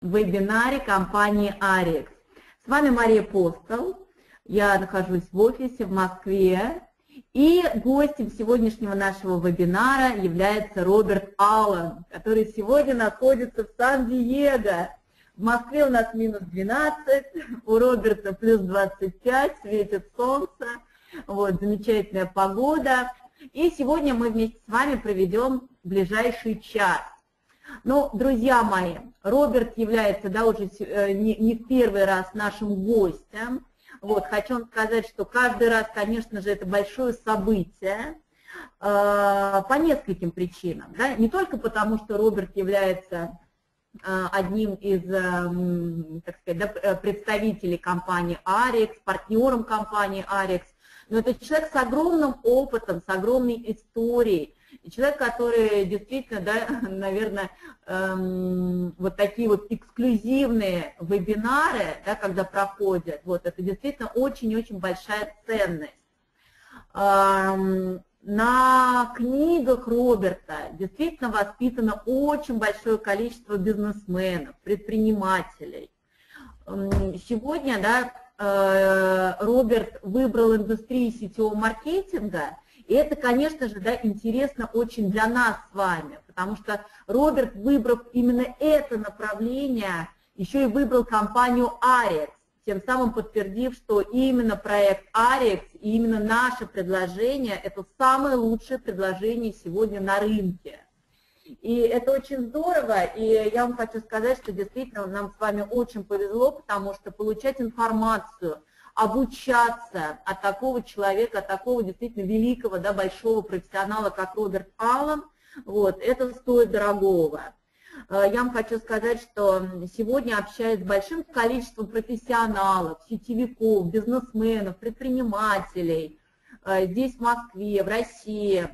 в вебинаре компании Ariix. С вами Мария Постол, я нахожусь в офисе в Москве, и гостем сегодняшнего нашего вебинара является Роберт Аллен, который сегодня находится в Сан-Диего. В Москве у нас минус 12, у Роберта плюс 25, светит солнце, вот, замечательная погода. И сегодня мы вместе с вами проведем ближайший час. Ну, друзья мои, Роберт является, да, уже не в первый раз нашим гостем. Вот, хочу вам сказать, что каждый раз, конечно же, это большое событие по нескольким причинам. Да? Не только потому, что Роберт является одним из, так сказать, да, представителей компании Ariix, партнером компании Ariix, но это человек с огромным опытом, с огромной историей. И человек, который действительно, да, наверное, вот такие вот эксклюзивные вебинары, да, когда проходят, вот, это действительно очень-очень большая ценность. На книгах Роберта действительно воспитано очень большое количество бизнесменов, предпринимателей. Сегодня, да, Роберт выбрал индустрию сетевого маркетинга. И это, конечно же, да, интересно очень для нас с вами, потому что Роберт, выбрав именно это направление, еще и выбрал компанию Ariix, тем самым подтвердив, что именно проект Ariix и именно наше предложение – это самое лучшее предложение сегодня на рынке. И это очень здорово, и я вам хочу сказать, что действительно нам с вами очень повезло, потому что получать информацию, обучаться от такого человека, от такого действительно великого, да, большого профессионала, как Роберт Аллен, вот, это стоит дорогого. Я вам хочу сказать, что сегодня общаюсь с большим количеством профессионалов, сетевиков, бизнесменов, предпринимателей, здесь в Москве, в России,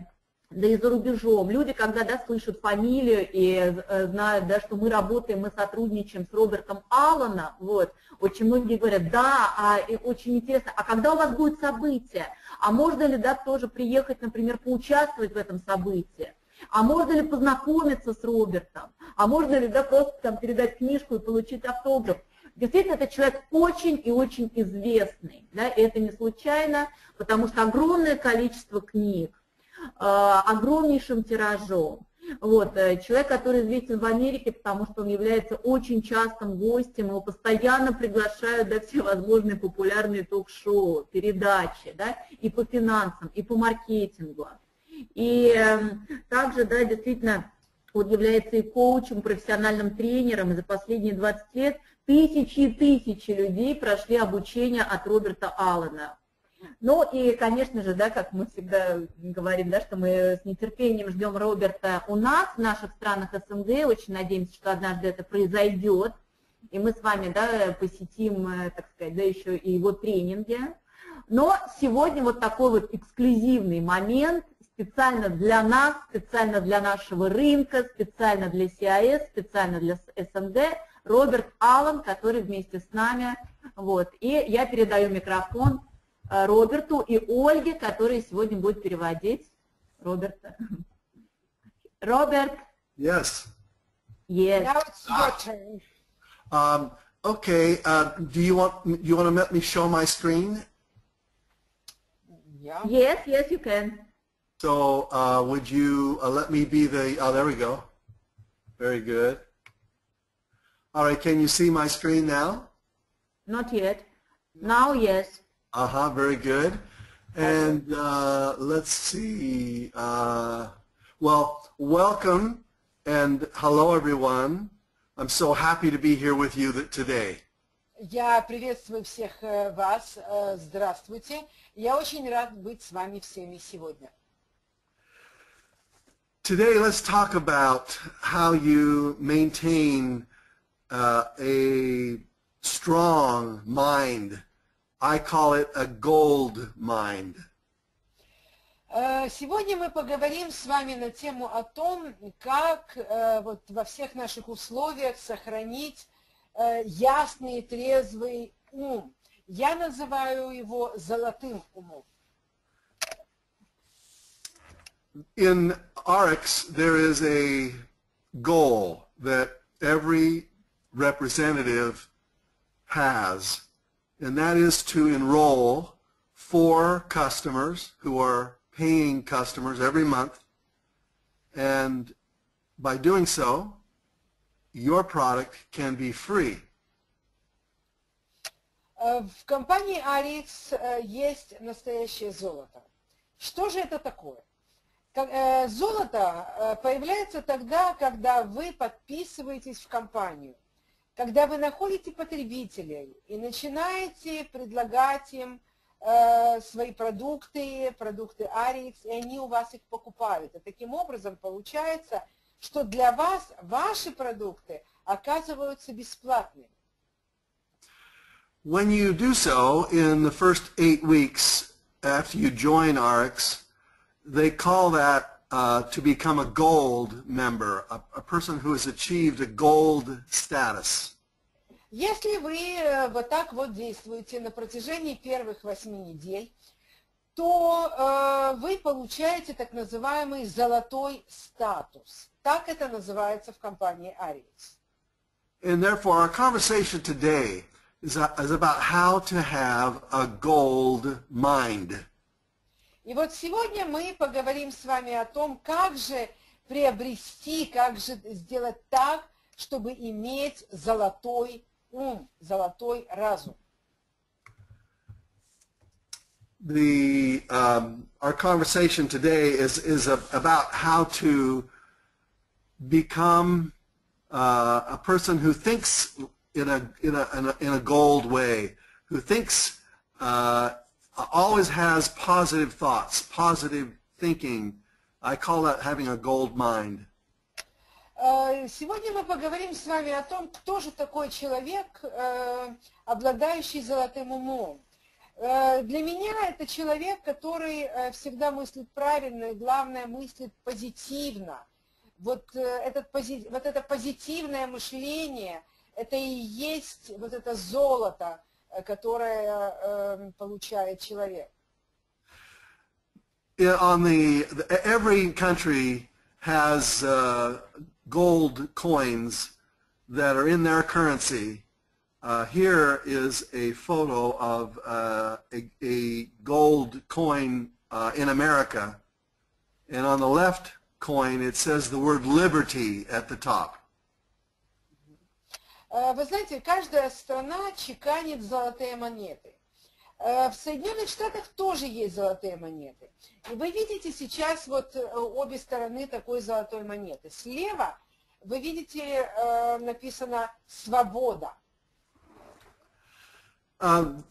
да и за рубежом. Люди, когда, да, слышат фамилию и знают, да, что мы работаем, мы сотрудничаем с Робертом Алленом, вот, очень многие говорят, да, очень интересно, а когда у вас будет событие? А можно ли, да, тоже приехать, например, поучаствовать в этом событии? А можно ли познакомиться с Робертом? А можно ли, да, просто там передать книжку и получить автограф? Действительно, это человек очень и очень известный, да, и это не случайно, потому что огромное количество книг, огромнейшим тиражом. Вот, человек, который известен в Америке, потому что он является очень частым гостем, его постоянно приглашают, да, всевозможные популярные ток-шоу, передачи, да, и по финансам, и по маркетингу. И также, да, действительно, он является и коучем, профессиональным тренером, и за последние 20 лет тысячи и тысячи людей прошли обучение от Роберта Аллена. Ну и, конечно же, да, как мы всегда говорим, да, что мы с нетерпением ждем Роберта у нас, в наших странах СНГ, очень надеемся, что однажды это произойдет, и мы с вами, да, посетим, так сказать, да, еще и его тренинги. Но сегодня вот такой вот эксклюзивный момент, специально для нас, специально для нашего рынка, специально для CIS, специально для СНГ, Роберт Аллен, который вместе с нами, вот, и я передаю микрофон Роберту и Ольге, которые сегодня будут переводить Роберта. Роберт? Yes. Yes. Now it's your turn. Okay. Do you want to let me show my screen? Yeah. Yes, yes, you can. So would you let me be the? Oh, there we go. Very good. All right. Can you see my screen now? Not yet. Now, yes. Very good. And let's see. Well, welcome and hello, everyone. I'm so happy to be here with you today. Я приветствую всех вас. Здравствуйте. Я очень рад быть с вами всеми сегодня. Today, let's talk about how you maintain a strong mind. I call it a gold mind. Сегодня мы поговорим с вами на тему о том, как вот во всех наших условиях сохранить ясный и трезвый ум. Я называю его золотым умом. In Ariix, there is a goal that every representative has, and that is to enroll 4 customers who are paying customers every month, and by doing so, your product can be free. В компании Ariix есть настоящее золото. Что же это такое? Золото появляется тогда, когда вы подписываетесь в компанию, когда вы находите потребителей и начинаете предлагать им свои продукты Ariix, и они у вас их покупают. И таким образом получается, что для вас ваши продукты оказываются бесплатными. When you do so, in the first 8 weeks after you join Ariix, they call that to become a gold member, a person who has achieved a gold status. Если вы вот так вот действуете на протяжении первых 8 недель, то вы получаете так называемый золотой статус. Так это называется в компании Ariix. And therefore, our conversation today is about how to have a gold mind. И вот сегодня мы поговорим с вами о том, как же приобрести, как же сделать так, чтобы иметь золотой ум, золотой разум. Our conversation today is about how to become a person who thinks in a gold way, who thinks always has positive thoughts, positive thinking. I call that having a gold mind. Сегодня мы поговорим с вами о том, кто же такой человек, обладающий золотым умом. Для меня это человек, который всегда мыслит правильно и, главное, мыслит позитивно. Вот это позитивное мышление, это и есть вот это золото, которое получает человек. Every country has gold coins that are in their currency. Here is a photo of a gold coin in America, and on the left coin it says the word liberty at the top. Вы знаете, каждая страна чеканит золотые монеты. В Соединенных Штатах тоже есть золотые монеты. И вы видите сейчас вот обе стороны такой золотой монеты. Слева вы видите написано «Свобода». One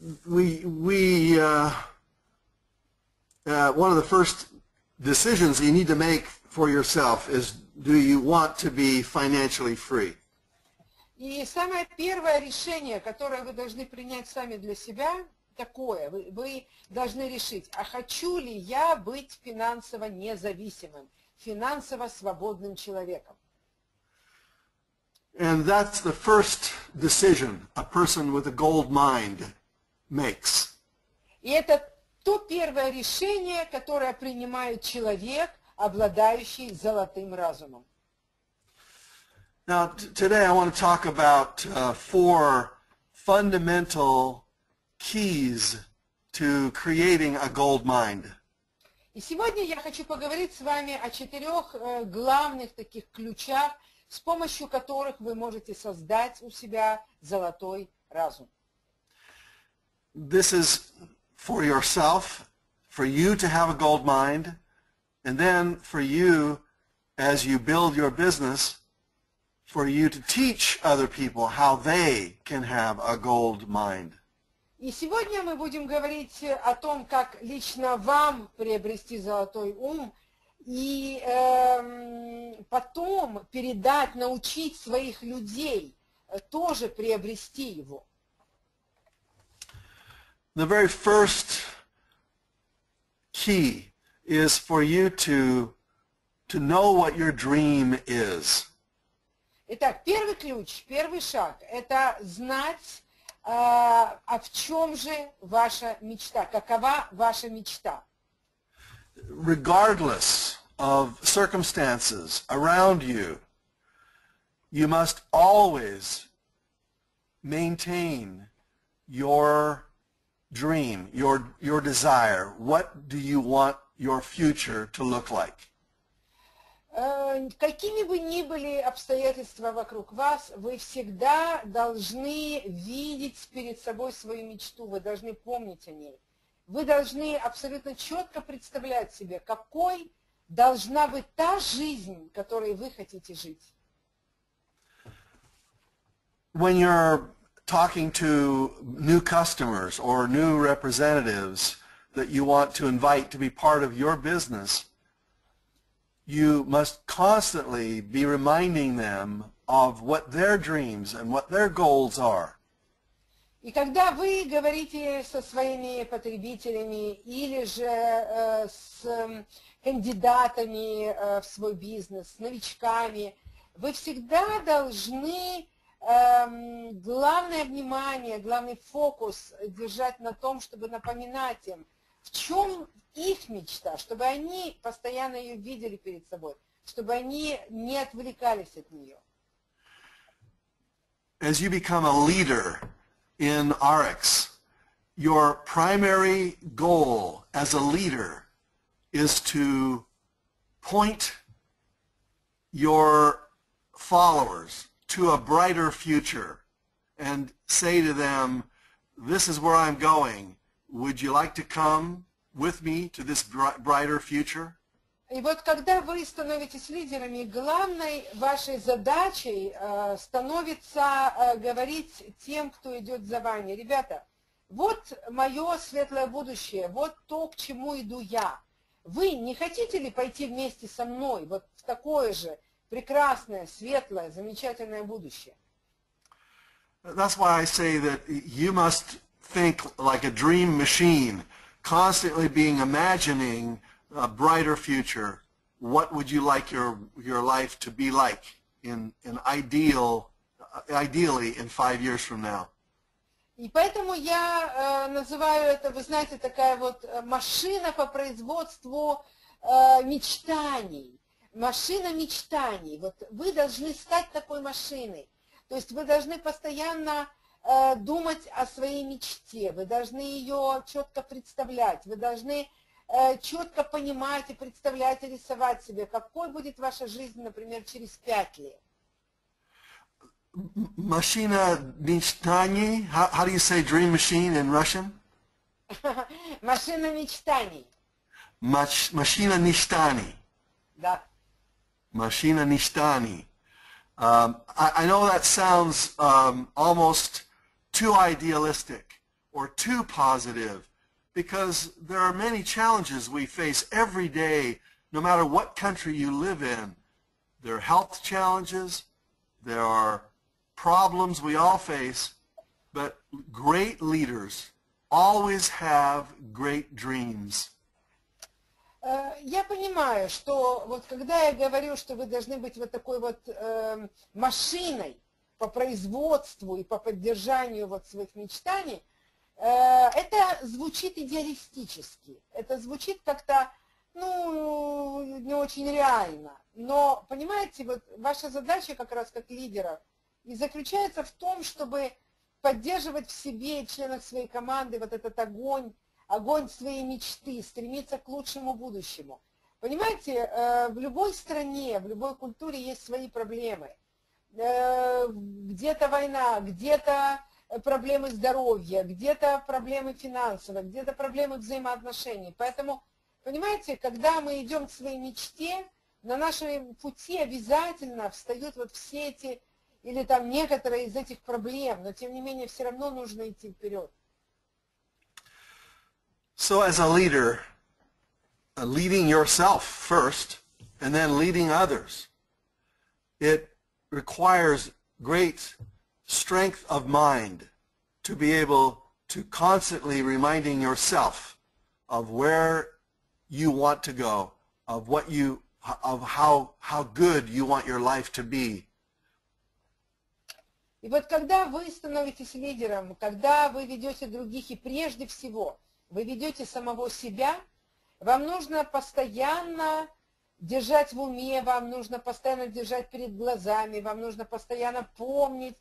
of the first decisions you need to make for yourself is, do you want to be financially free? И самое первое решение, которое вы должны принять сами для себя, такое. Вы должны решить, а хочу ли я быть финансово независимым, финансово свободным человеком. And that's the first decision a person with a gold mind makes. И это то первое решение, которое принимает человек, обладающий золотым разумом. Now, today I want to talk about 4 fundamental keys to creating a gold mind. И сегодня я хочу поговорить с вами о 4 главных таких ключах, с помощью которых вы можете создать у себя золотой разум. This is for yourself, for you to have a gold mind, and then for you, as you build your business, for you to teach other people how they can have a gold mind. И сегодня мы будем говорить о том, как лично вам приобрести золотой ум, и потом передать, научить своих людей тоже приобрести его. The very first key is for you to know what your dream is. Итак, первый ключ, первый шаг – это знать, а в чем же ваша мечта, какова ваша мечта. Regardless of circumstances around you, you must always maintain your dream, your desire? What do you want your future to look like? Какими бы ни были обстоятельства вокруг вас, вы всегда должны видеть перед собой свою мечту, вы должны помнить о ней. Вы должны абсолютно четко представлять себе, какой должна быть та жизнь, которой вы хотите жить. When you're talking to new customers or new representatives that you want to invite to be part of your business, you must constantly be reminding them of what their dreams and what their goals are. И когда вы говорите со своими потребителями или же с кандидатами в свой бизнес, с новичками, вы всегда должны главное внимание, главный фокус держать на том, чтобы напоминать им, в чем их мечта, чтобы они постоянно ее видели перед собой, чтобы они не отвлекались от нее. As you become a leader in Ariix, your primary goal as a leader is to point your followers to a brighter future and say to them, this is where I'm going. Would you like to come with me to this brighter future? И вот когда вы становитесь лидерами, главной вашей задачей становится говорить тем, кто идет за вами: ребята, вот мое светлое будущее, вот то, к чему иду я. Вы не хотите ли пойти вместе со мной вот в такое же прекрасное, светлое, замечательное будущее? That's why I say that you must think like a dream machine, constantly being imagining a brighter future. What would you like your life to be like ideally in 5 years from now? И поэтому я называю это, вы знаете, такая вот машина по производству мечтаний. Машина мечтаний. Вот вы должны стать такой машиной. То есть вы должны постоянно думать о своей мечте, вы должны ее четко представлять, вы должны четко понимать и представлять и рисовать себе, какой будет ваша жизнь, например, через 5 лет. Машина мечтаний. How do you say dream machine in Russian? Машина мечтаний. Машина мечтаний. Да. Машина мечтаний. I know that sounds almost too idealistic or too positive, because there are many challenges we face every day, no matter what country you live in. There are health challenges, there are problems we all face, but great leaders always have great dreams. Я понимаю, что вот когда я говорю, что вы должны быть вот такой вот машиной по производству и по поддержанию вот своих мечтаний, это звучит идеалистически, это звучит как-то, ну, не очень реально. Но, понимаете, вот ваша задача как раз как лидера и заключается в том, чтобы поддерживать в себе и членах своей команды вот этот огонь своей мечты, стремиться к лучшему будущему. Понимаете, в любой стране, в любой культуре есть свои проблемы. Где-то война, где-то проблемы здоровья, где-то проблемы финансовые, где-то проблемы взаимоотношений. Поэтому, понимаете, когда мы идем к своей мечте, на нашем пути обязательно встают вот все эти, или там некоторые из этих проблем, но тем не менее все равно нужно идти вперед. So as a leader, leading yourself first and then leading others, it requires great strength of mind to be able to constantly reminding yourself of where you want to go, of how good you want your life to be. И вот когда вы становитесь лидером, когда вы ведете других и прежде всего вы ведете самого себя, вам нужно постоянно держать в уме, вам нужно постоянно держать перед глазами, вам нужно постоянно помнить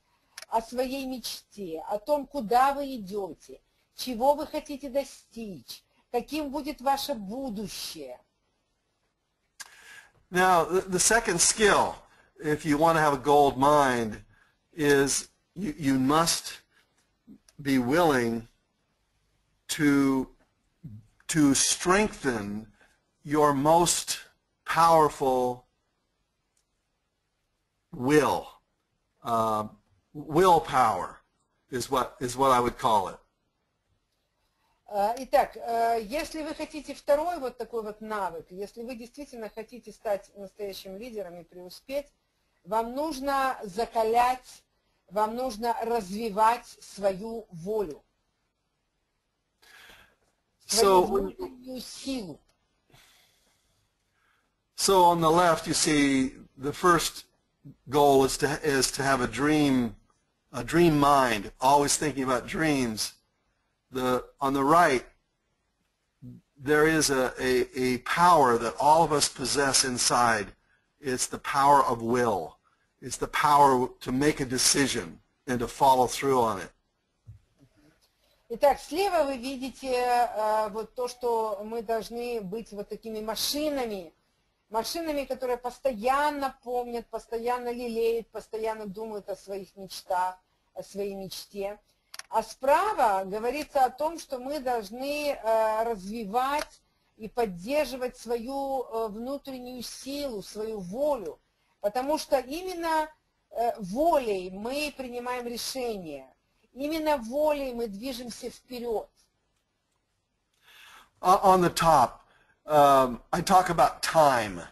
о своей мечте, о том, куда вы идете, чего вы хотите достичь, каким будет ваше будущее. Now, the second skill, if you want to have a gold mind, is you must be willing to strengthen your most powerful will. Willpower is what I would call it. Итак, если вы хотите второй вот такой вот навык, если вы действительно хотите стать настоящим лидером и преуспеть, вам нужно закалять, вам нужно развивать свою волю, свою внутреннюю силу. So on the left, you see the first goal is to have a dream mind, always thinking about dreams. On the right, there is a power that all of us possess inside. It's the power of will. It's the power to make a decision and to follow through on it. Итак, слева вы видите вот то, что мы должны быть вот такими машинами, которые постоянно помнят, постоянно лелеют, постоянно думают о своих мечтах, о своей мечте. А справа говорится о том, что мы должны развивать и поддерживать свою внутреннюю силу, свою волю, потому что именно волей мы принимаем решения, именно волей мы движемся вперед. On the top, I talk about time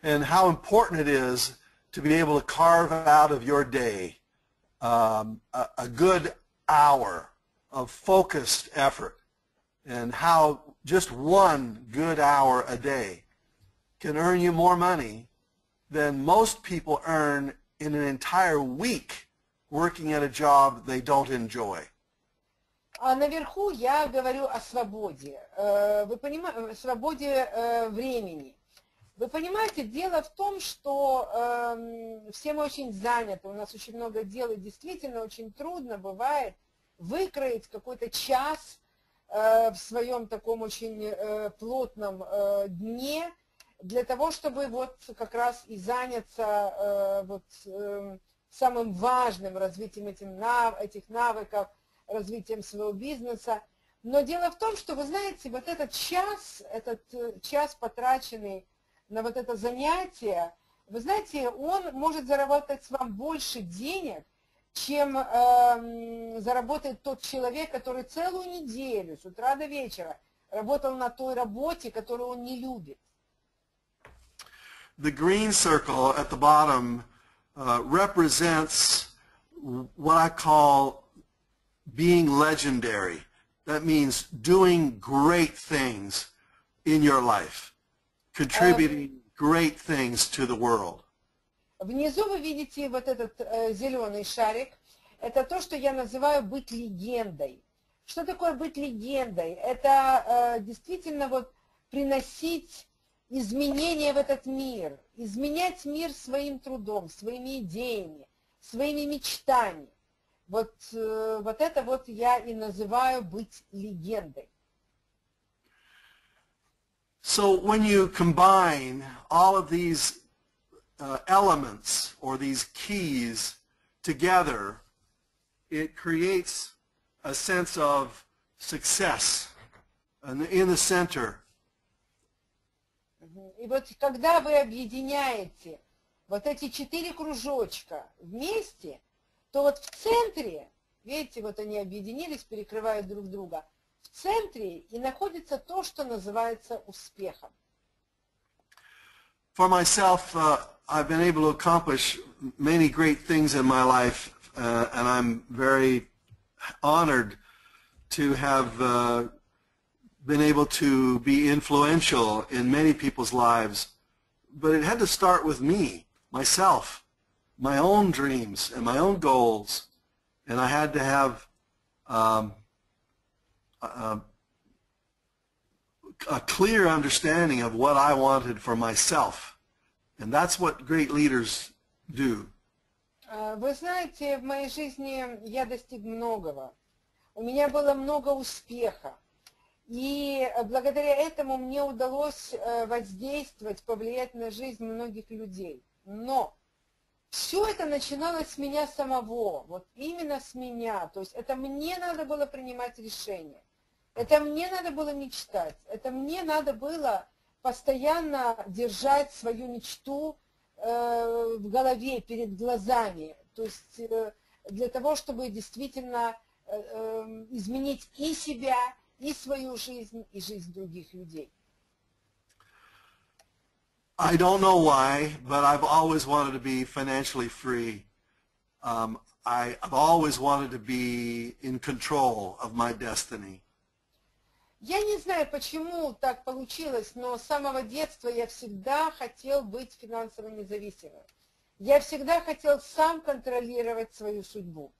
and how important it is to be able to carve out of your day a good hour of focused effort, and how just one good hour a day can earn you more money than most people earn in an entire week working at a job they don't enjoy. А наверху я говорю о свободе, вы понимаете, свободе времени. Вы понимаете, дело в том, что все мы очень заняты, у нас очень много дел, и действительно очень трудно бывает выкроить какой-то час в своем таком очень плотном дне для того, чтобы вот как раз и заняться вот самым важным развитием этих навыков, развитием своего бизнеса. Но дело в том, что, вы знаете, вот этот час потраченный на вот это занятие, вы знаете, он может заработать вам больше денег, чем заработает тот человек, который целую неделю с утра до вечера работал на той работе, которую он не любит. The green circle at the bottom represents what I call being legendary. That means doing great things in your life. Contributing great things to the world. Внизу вы видите вот этот зеленый шарик. Это то, что я называю быть легендой. Что такое быть легендой? Это действительно вот приносить изменения в этот мир, изменять мир своим трудом, своими идеями, своими мечтами. Вот это вот я и называю быть легендой. So when you combine all of these elements or these keys together, it creates a sense of success in the center. И вот когда вы объединяете вот эти 4 кружочка вместе, то вот в центре, видите, вот они объединились, перекрывают друг друга, в центре и находится то, что называется успехом. For myself, I've been able to accomplish many great things in my life, and I'm very honored to have been able to be influential in many people's lives. But it had to start with me, myself, my own dreams and my own goals, and I had to have a clear understanding of what I wanted for myself. And that's what great leaders do. Вы знаете, в моей жизни я достиг многого. У меня было много успеха. И благодаря этому мне удалось воздействовать, повлиять на жизнь многих людей. Но все это начиналось с меня самого, вот именно с меня. То есть это мне надо было принимать решения, это мне надо было мечтать, это мне надо было постоянно держать свою мечту в голове, перед глазами. То есть для того, чтобы действительно изменить и себя, и свою жизнь, и жизнь других людей. I don't know why, but I've always wanted to be financially free. I've always wanted to be in control of my destiny. Я не знаю, почему так получилось, но с самого детства я всегда хотел быть финансово независимым. Я всегда хотел сам контролировать свою судьбу.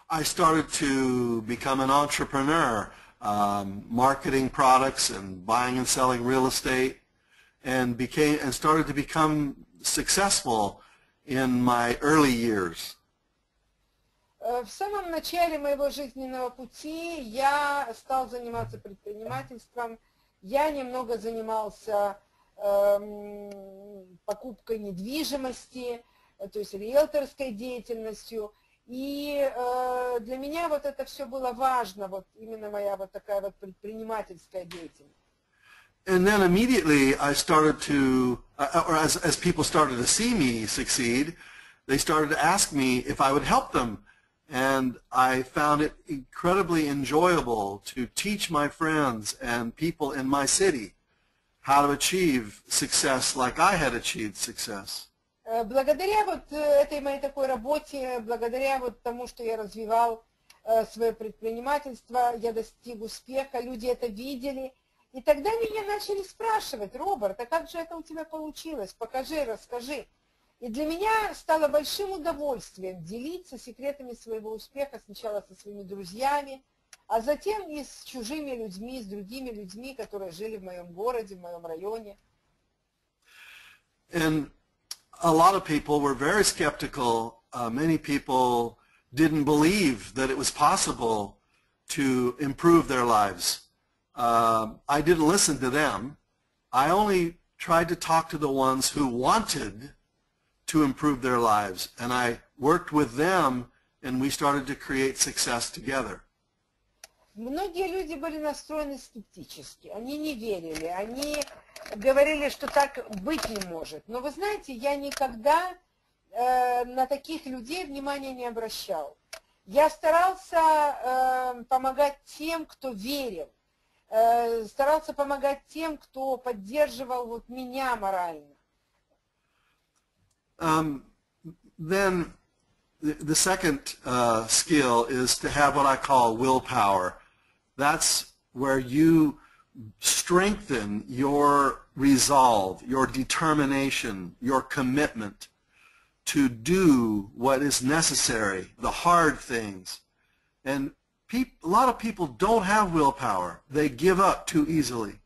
I started to become an entrepreneur, marketing products and buying and selling real estate, and started to become successful in my early years. В самом начале моего жизненного пути я стал заниматься предпринимательством, я немного занимался покупкой недвижимости, то есть риэлторской деятельностью, и для меня вот это все было важно, вот именно моя вот такая вот предпринимательская деятельность. And then immediately I started to, or as people started to see me succeed, they started to ask me if I would help them. And I found it incredibly enjoyable to teach my friends and people in my city how to achieve success like I had achieved success. Благодаря вот этой моей такой работе, благодаря вот тому, что я развивал свое предпринимательство, я достиг успеха, люди это видели. И тогда меня начали спрашивать: Роберт, а как же это у тебя получилось? Покажи, расскажи. И для меня стало большим удовольствием делиться секретами своего успеха сначала со своими друзьями, а затем и с чужими людьми, с другими людьми, которые жили в моем городе, в моем районе. And a lot of people were very skeptical. Many people didn't believe that it was possible to improve their lives. I didn't listen to them. I only tried to talk to the ones who wanted to improve their lives, and I worked with them, and we started to create success together. Многие люди были настроены скептически, они не верили, они говорили, что так быть не может. Но вы знаете, я никогда на таких людей внимания не обращал. Я старался помогать тем, кто верил, старался помогать тем, кто поддерживал вот меня морально. Then the second skill is to have what I call willpower. That's where you strengthen your resolve, your determination, your commitment to do what is necessary, the hard things. And a lot of people don't have willpower. They give up too easily.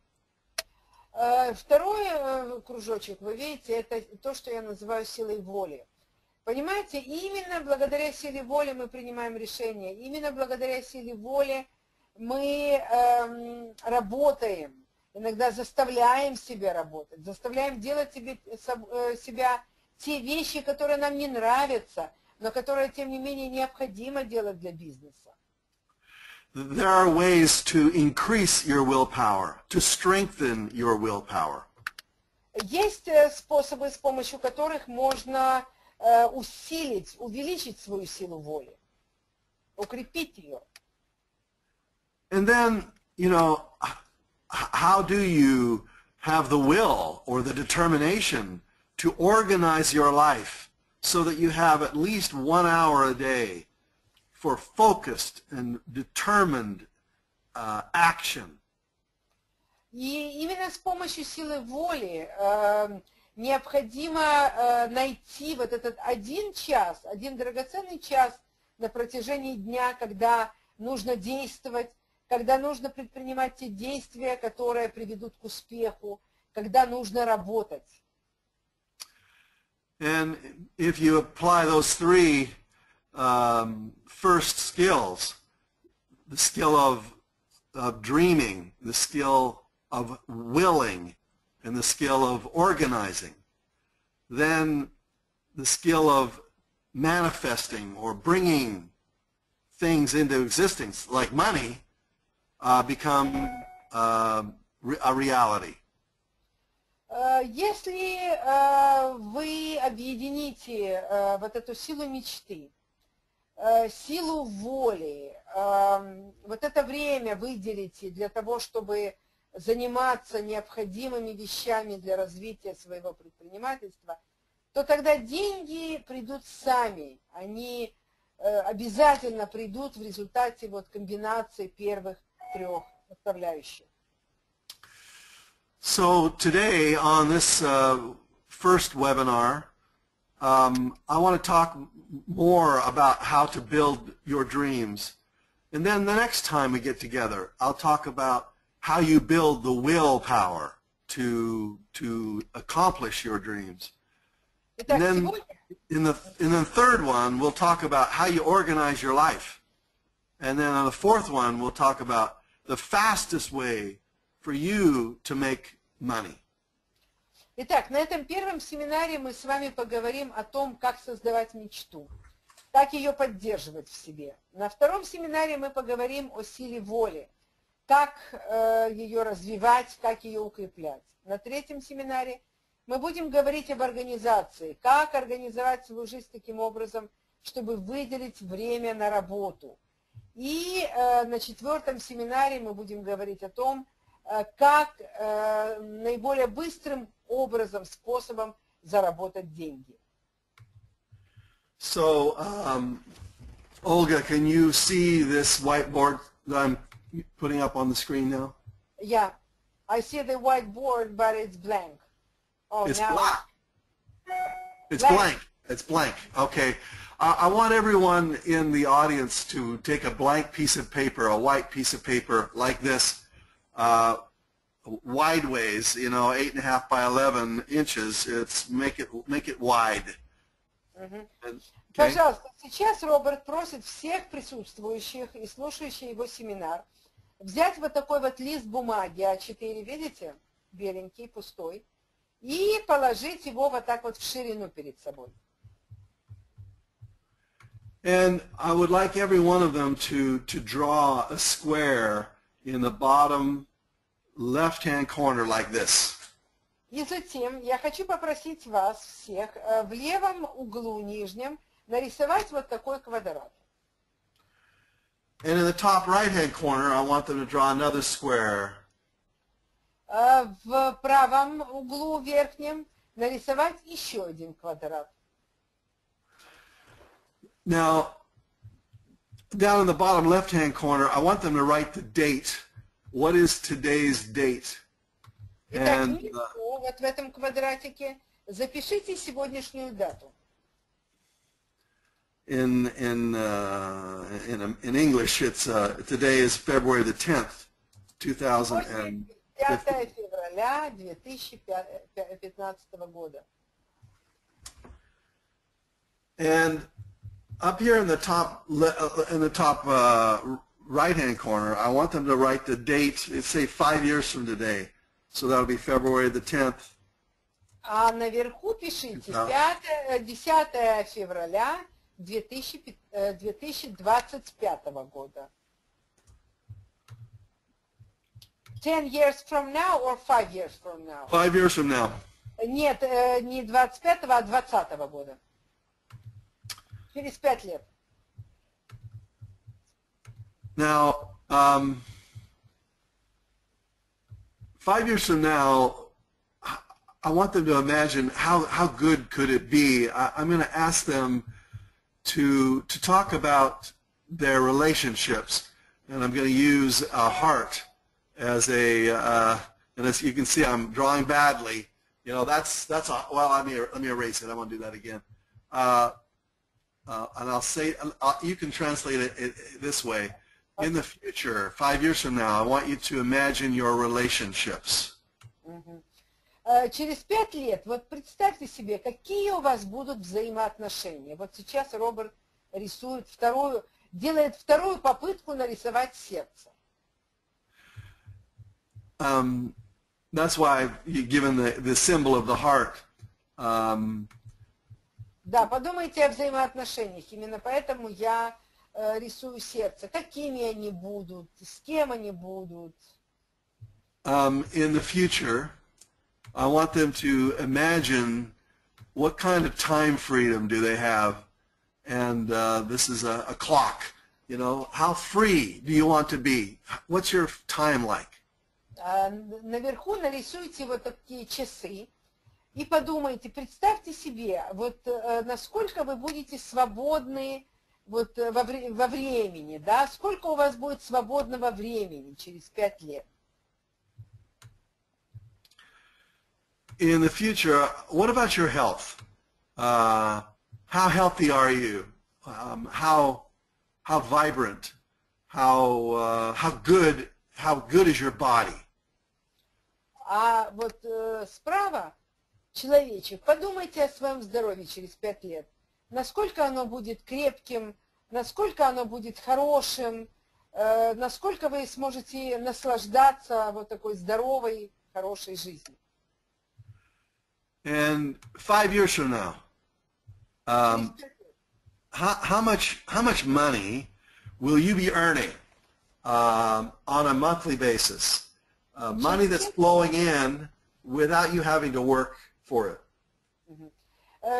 Второй кружочек, вы видите, это то, что я называю силой воли. Понимаете, именно благодаря силе воли мы принимаем решения, именно благодаря силе воли мы работаем, иногда заставляем себя работать, заставляем делать себя те вещи, которые нам не нравятся, но которые, тем не менее, необходимо делать для бизнеса. There are ways to increase your willpower, to strengthen your willpower. Есть способы, с помощью которых можно усилить, увеличить свою силу воли, укрепить ее. And then, you know, how do you have the will or the determination to organize your life so that you have at least 1 hour a day for focused and determined action? И именно с помощью силы воли необходимо найти вот этот 1 час, 1 драгоценный час на протяжении дня, когда нужно действовать, когда нужно предпринимать те действия, которые приведут к успеху, когда нужно работать. And if you apply those three first skills, the skill of dreaming, the skill of willing, and the skill of organizing, then the skill of manifesting or bringing things into existence, like money, become a reality. Если вы объедините вот эту силу мечты, силу воли, вот это время выделите для того, чтобы заниматься необходимыми вещами для развития своего предпринимательства, то тогда деньги придут сами. Они обязательно придут в результате вот комбинации первых трех составляющих. So today on this first webinar, I want to talk more about how to build your dreams. And then the next time we get together, I'll talk about how you build the willpower to accomplish your dreams. And then in the third one, we'll talk about how you organize your life. And then on the fourth one, we'll talk about the fastest way for you to make money. Итак, на этом первом семинаре мы с вами поговорим о том, как создавать мечту, как ее поддерживать в себе. На втором семинаре мы поговорим о силе воли, как ее развивать, как ее укреплять. На третьем семинаре мы будем говорить об организации, как организовать свою жизнь таким образом, чтобы выделить время на работу. И на четвертом семинаре мы будем говорить о том, как наиболее быстрым образом, способом заработать деньги. So, Olga, can you see this whiteboard that I'm putting up on the screen now? Yeah, I see the whiteboard, but it's blank. Oh, It's now blank. It's blank. It's blank. Okay. I want everyone in the audience to take a blank piece of paper, a white piece of paper like this, wideways, you know, 8.5 by 11 inches. It's make it wide. Okay. Пожалуйста, сейчас Роберт просит всех присутствующих и слушающих его семинар взять вот такой вот лист бумаги А4, видите, беленький, пустой, и положить его вот так вот в ширину перед собой. And I would like every one of them to draw a square in the bottom left-hand corner like this. И затем я хочу попросить вас всех в левом углу нижнем нарисовать вот такой квадрат. And in the top right-hand corner, I want them to draw another square. В правом углу верхнем нарисовать еще один квадрат. Now, down in the bottom left-hand corner, I want them to write the date. What is today's date? Итак, внизу, вот в этом квадратике, запишите сегодняшнюю дату. In English, it's today is February the 10th, 2015. 5 февраля 2015 года. And up here in the top right-hand corner, I want them to write the date. It's say 5 years from today, so that'll be February the 10th. А наверху пишите 10 февраля 2025 года. 10 years from now or 5 years from now? 5 years from now. Нет, не 25-го, а 20-го года. Через 5 лет. Now, 5 years from now, I want them to imagine how good could it be. I'm going to ask them to talk about their relationships, and I'm going to use a heart as a and as you can see, I'm drawing badly. You know, that's a, well. Let me erase it. I want to do that again. And I'll say, you can translate it this way. In the future, 5 years from now, I want you to imagine your relationships. Через 5 лет, вот представьте себе, какие у вас будут взаимоотношения. Вот сейчас Роберт рисует делает вторую попытку нарисовать сердце. That's why you've given the symbol of the heart. Да, подумайте о взаимоотношениях. Именно поэтому я рисую сердце. Какими они будут, с кем они будут. In the future, I want them to imagine what kind of time freedom do they have. And this is a clock. You know, how free do you want to be? What's your time like? Наверху нарисуйте вот такие часы и подумайте, представьте себе, вот насколько вы будете свободны вот во времени, да, сколько у вас будет свободного времени через 5 лет. In the future, what about your health? How healthy are you? How vibrant? How good is your body? А вот справа, человечек, подумайте о своем здоровье через 5 лет. Насколько оно будет крепким, насколько оно будет хорошим, насколько вы сможете наслаждаться вот такой здоровой, хорошей жизнью. And 5 years from now, how much money will you be earning on a monthly basis? Money that's flowing in without you having to work for it.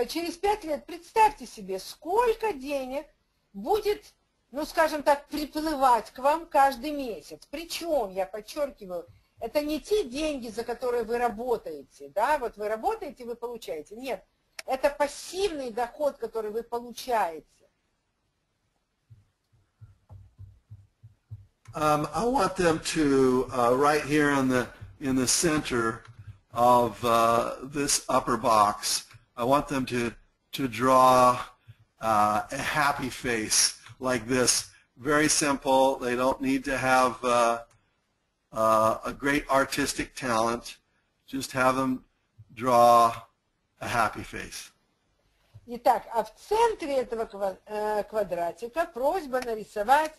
Через 5 лет представьте себе, сколько денег будет, ну скажем так, приплывать к вам каждый месяц. Причем, я подчеркиваю, это не те деньги, за которые вы работаете, да, вот вы работаете, вы получаете. Нет, это пассивный доход, который вы получаете. I want them to right here in the center of this upper box. I want them to draw a happy face like this. Very simple. They don't need to have a great artistic talent. Just have them draw a happy face. Итак, а в центре этого квадратика просьба нарисовать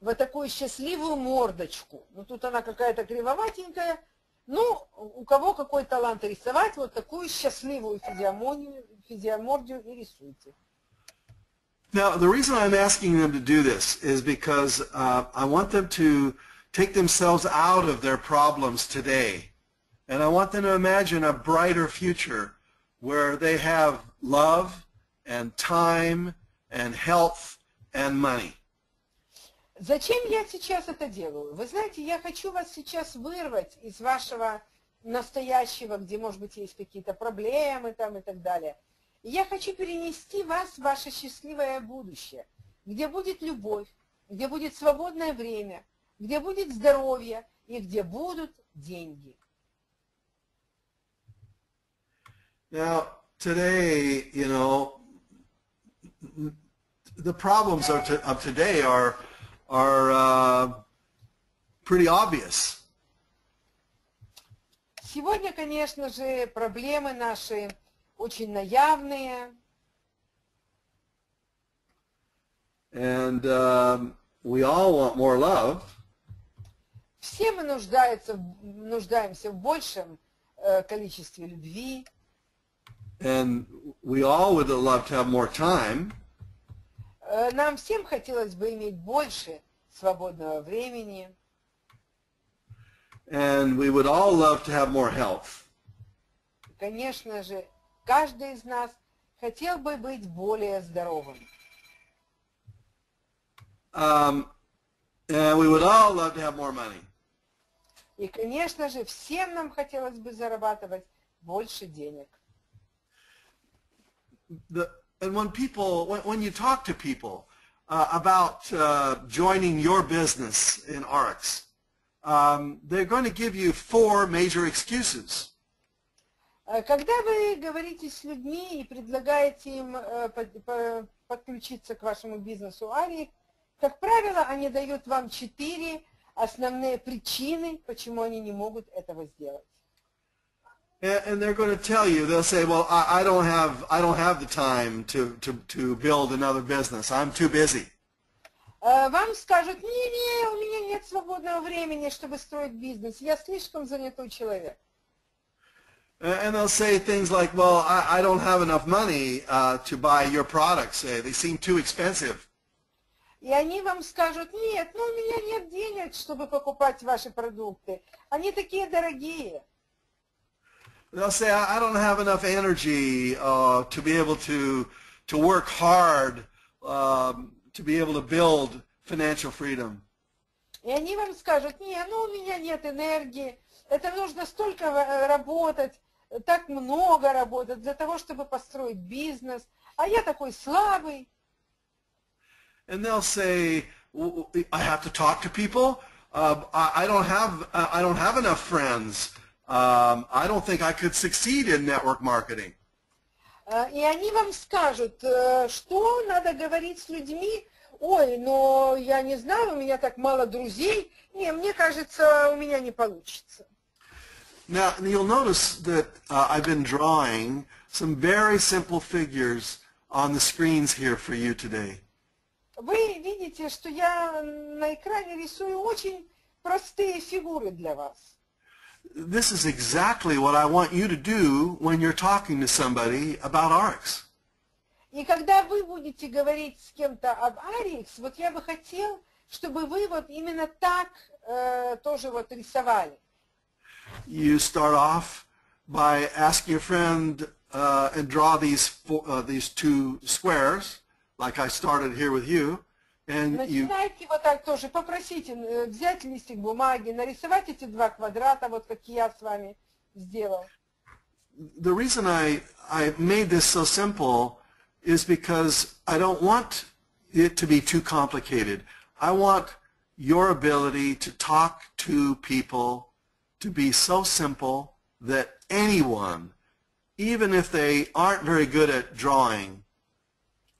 вот такую счастливую мордочку. Ну, тут она какая-то кривоватенькая. Ну, у кого какой талант рисовать, вот такую счастливую физиомордию и рисуйте. Now, the reason I'm asking them to do this is because I want them to take themselves out of their problems today. And I want them to imagine a brighter future where they have love and time and health and money. Зачем я сейчас это делаю? Вы знаете, я хочу вас сейчас вырвать из вашего настоящего, где, может быть, есть какие-то проблемы там и так далее. И я хочу перенести вас в ваше счастливое будущее, где будет любовь, где будет свободное время, где будет здоровье и где будут деньги. Now, today, you know, the problems of today are pretty obvious. Сегодня, конечно же, проблемы наши очень наявные. And we all want more love. Все мы нуждаемся в большем количестве любви. And we all would love to have more time. Нам всем хотелось бы иметь больше свободного времени. And we would all love to have more health. Конечно же, каждый из нас хотел бы быть более здоровым. And we would all love to have more money. И, конечно же, всем нам хотелось бы зарабатывать больше денег. And when you talk to people about joining your business in Ariix, they're going to give you 4 major excuses. Когда вы говорите с людьми и предлагаете им подключиться к вашему бизнесу Ariix, как правило, они дают вам 4 основные причины, почему они не могут этого сделать. And they're going to tell you, they'll say, well, I don't have the time to build another business. I'm too busy. Вам скажут, не, у меня нет свободного времени, чтобы строить бизнес, я слишком занятой человек. And they'll say things like, well, I don't have enough money to buy your products. They seem too expensive. И они вам скажут, нет, у меня нет денег, чтобы покупать ваши продукты. Они такие дорогие. They'll say, I don't have enough energy to be able to work hard, to be able to build financial freedom. И они вам скажут, не, у меня нет энергии, это нужно столько работать, так много работать для того, чтобы построить бизнес, а я такой слабый. And they'll say, I have to talk to people. I don't have enough friends. I don't think I could succeed in network marketing. И они вам скажут, что надо говорить с людьми. Ой, но я не знаю, у меня так мало друзей. Не, мне кажется, у меня не получится. Now, you'll notice that I've been drawing some very simple figures on the screens here for you today. Вы видите, что я на экране рисую очень простые фигуры для вас. This is exactly what I want you to do when you're talking to somebody about Ariix. И когда вы будете говорить с кем-то об Ariix, вот я бы хотел, чтобы вы вот именно так тоже вот рисовали. You start off by asking your friend and draw these two squares, like I started here with you, and начинайте вот так тоже, попросите взять листик бумаги, нарисовать эти два квадрата, вот как я с вами сделал. The reason I made this so simple is because I don't want it to be too complicated. I want your ability to talk to people to be so simple that anyone, even if they aren't very good at drawing,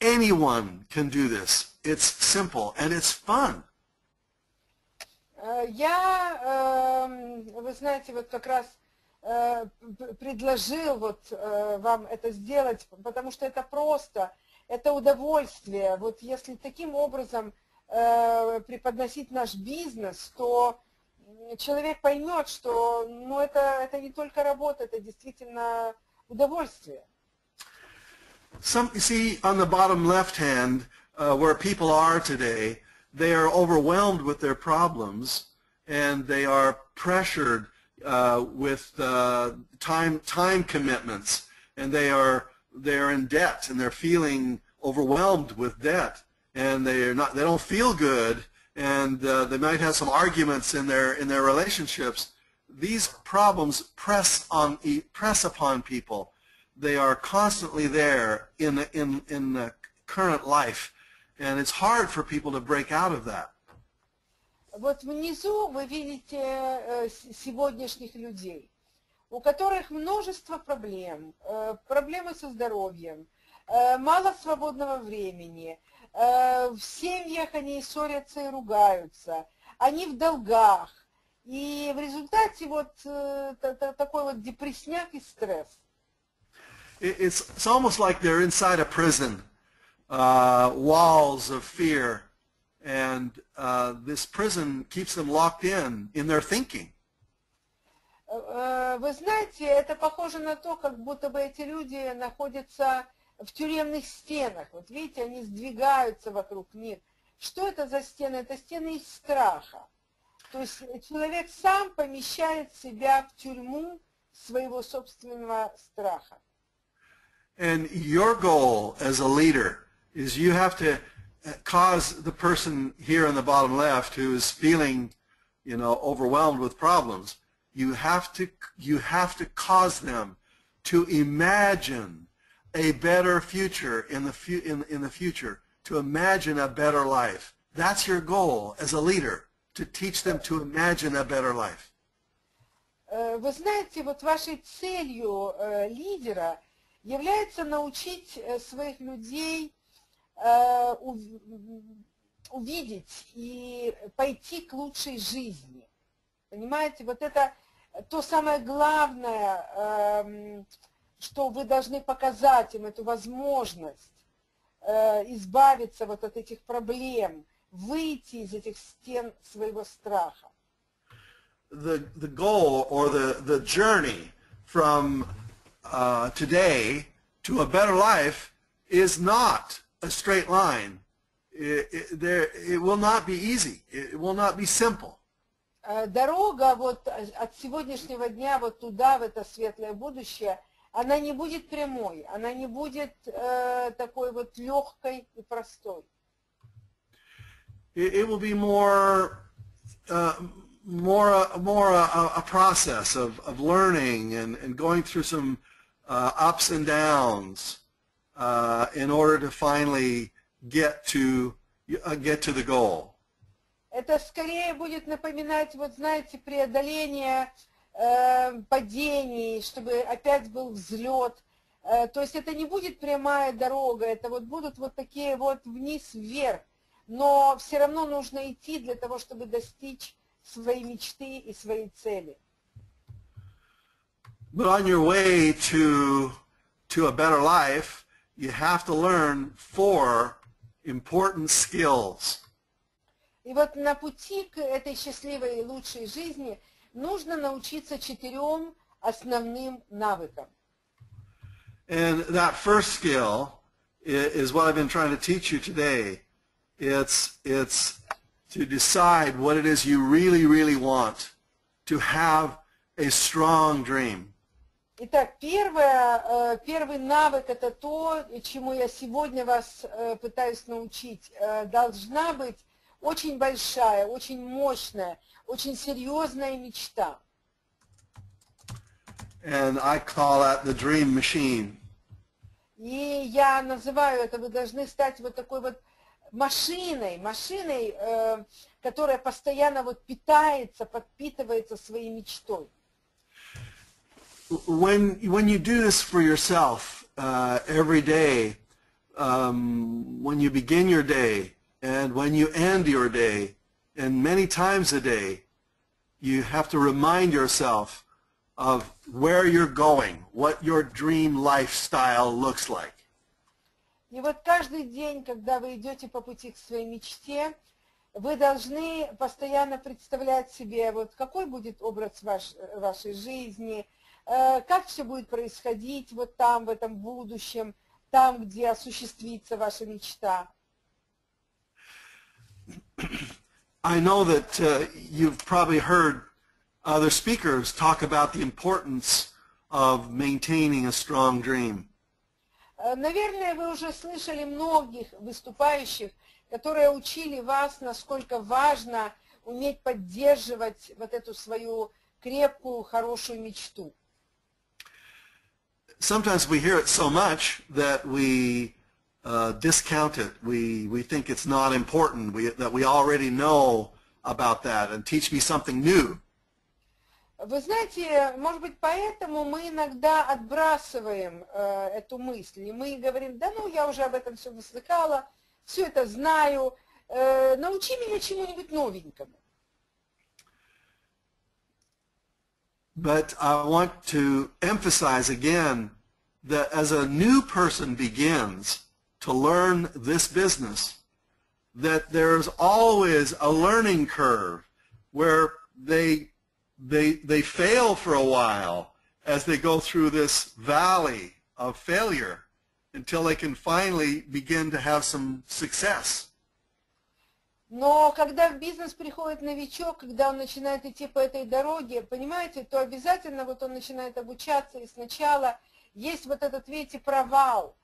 anyone can do this. It's simple and it's fun. Я, вы знаете, вот как раз предложил вот вам это сделать, потому что это просто, это удовольствие. Вот если таким образом преподносить наш бизнес, то человек поймет, что это не только работа, это действительно удовольствие. You see, on the bottom left hand, where people are today, they are overwhelmed with their problems, and they are pressured with time commitments, and they are in debt, and they're feeling overwhelmed with debt, and they don't feel good, and they might have some arguments in their relationships. These problems press upon people. They are constantly there in the current life, and it's hard for people to break out of that. Вот внизу вы видите сегодняшних людей, у которых множество проблем, проблемы со здоровьем, мало свободного времени, в семьях они ссорятся и ругаются, они в долгах, и в результате вот такой вот депрессняк и стресс. It's almost like they're inside a prison, walls of fear, and this prison keeps them locked in their thinking. Вы знаете, это похоже на то, как будто бы эти люди находятся в тюремных стенах. Вот видите, они сдвигаются вокруг них. Что это за стены? Это стены из страха. То есть человек сам помещает себя в тюрьму своего собственного страха. And your goal as a leader is you have to cause the person here on the bottom left who is feeling, overwhelmed with problems, you have to cause them to imagine a better future in the future, to imagine a better life. That's your goal as a leader, to teach them to imagine a better life. Вы знаете, вот вашей целью лидера является научить своих людей увидеть и пойти к лучшей жизни. Понимаете, вот это то самое главное, что вы должны показать им, эту возможность избавиться вот от этих проблем, выйти из этих стен своего страха. The goal or the journey from today to a better life is not a straight line. It will not be easy. It will not be simple. Дорога вот от сегодняшнего дня вот туда, в это светлое будущее, она не будет прямой, она не будет такой вот легкой и простой. It will be more a process of learning and going through some ups and downs in order to finally get to the goal. Это скорее будет напоминать, вот знаете, преодоление падений, чтобы опять был взлет. То есть это не будет прямая дорога, это вот будут вот такие вот вниз-вверх. Но все равно нужно идти для того, чтобы достичь своей мечты и своей цели. But on your way to a better life, you have to learn 4 important skills. И вот на пути к этой счастливой и лучшей жизни нужно научиться 4 основным навыкам. And that first skill is what I've been trying to teach you today. It's to decide what it is you really, really want, to have a strong dream. Итак, первый навык – это то, чему я сегодня вас пытаюсь научить. Должна быть очень большая, очень мощная, очень серьезная мечта. And I call that the dream machine. И я называю это, вы должны стать вот такой вот машиной, которая постоянно вот питается, подпитывается своей мечтой. When you do this for yourself every day, when you begin your day and when you end your day, and many times a day, you have to remind yourself of where you're going, what your dream lifestyle looks like. И вот каждый день, когда вы идете по пути к своей мечте, вы должны постоянно представлять себе, вот какой будет образ вашей жизни, как все будет происходить вот там, в этом будущем, там, где осуществится ваша мечта. I know that you've probably heard other speakers talk about the importance of maintaining a strong dream. Наверное, вы уже слышали многих выступающих, которые учили вас, насколько важно уметь поддерживать вот эту свою крепкую, хорошую мечту. Sometimes we hear it so much that we discount it. We think it's not important, that we already know about that, and teach me something new. Вы знаете, может быть, поэтому мы иногда отбрасываем эту мысль. И мы говорим, да ну, я уже об этом все слыхала, все это знаю, научи меня чему-нибудь новенькому. But I want to emphasize again that as a new person begins to learn this business, that there's always a learning curve where they fail for a while as they go through this valley of failure until they can finally begin to have some success. Но когда в бизнес приходит новичок, когда он начинает идти по этой дороге, понимаете, то обязательно вот он начинает обучаться, и сначала есть вот этот, видите, провал,